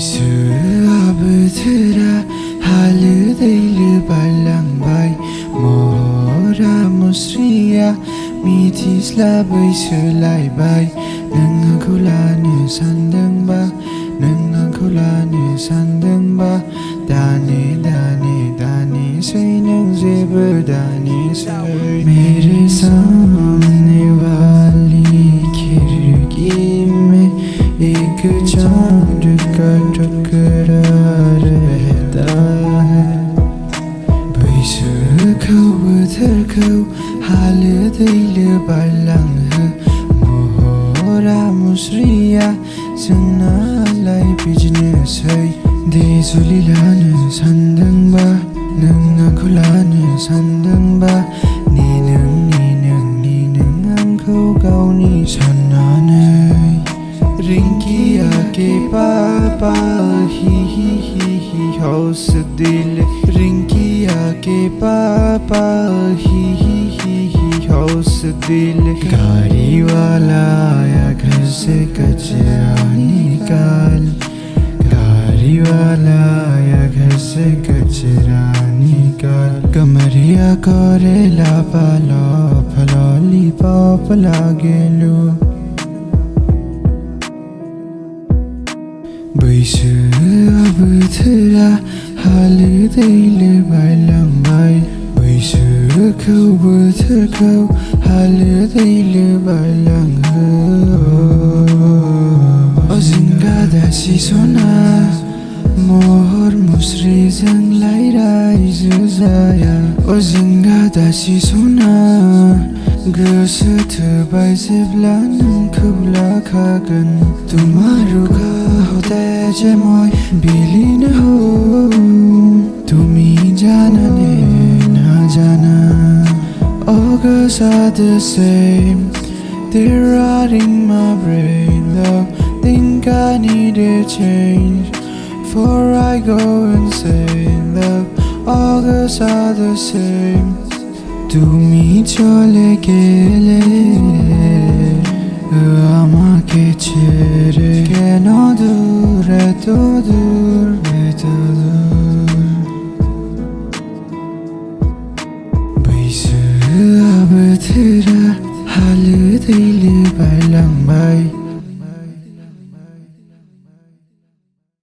बैसोआ बोथोरा हालो दैलो बारलांबाय महरा मुस्रिया मिथिस्लाबै सोलायबाय नों आंखौ लानो सानदोंबा नों आंखौ लानो सानदोंबा दाने दाने दानेसै नों जेबो दानेसै मेरे सामने वाली खिड़की में एक चांद का टुकड़ा रहता है बैसोखौ बोथोरखौ हालो दैलो बारलांहो महरा मुस्रिया जोंनालाय बिदिनोसै दे जुलि लानो सानदोंबा नों आंखौ लानो सानदोंबा नि नों आंखौ गावनि साननानै रिंकिया के पापा ही हौस दिल रिंकिया के पापा ही हौस दिल गाड़ी वाला आया घर से कचरा निकाल गाड़ी वाला आया घर से कचरा निकाल कमरिया करे लापाला लॉलीपॉप लागेलु बैसोआ बोथोरा हालो दैलो बारलांबाय बैसोखौ बोथोरखौ हालो दैलो बारलांहो अजिंगा दासि सना महर मुस्रिजोंलाय रायजो जाया अजिंगा दासि सना गोसो थोबाय जेब्ला नोंखौ लाखागोन तुम्हारो होता है मैं बिलीन हो तुम्हें जाना ने ना जाना all girls are the same they're rotting my brain though think I need a change before I go insane though all girls are the same তুমি চলে গেলে আমাকে ছেড়ে কেন দূর এত দূর এত দূর बैसोआ बोथोरा हालो दैलो बारलांबाय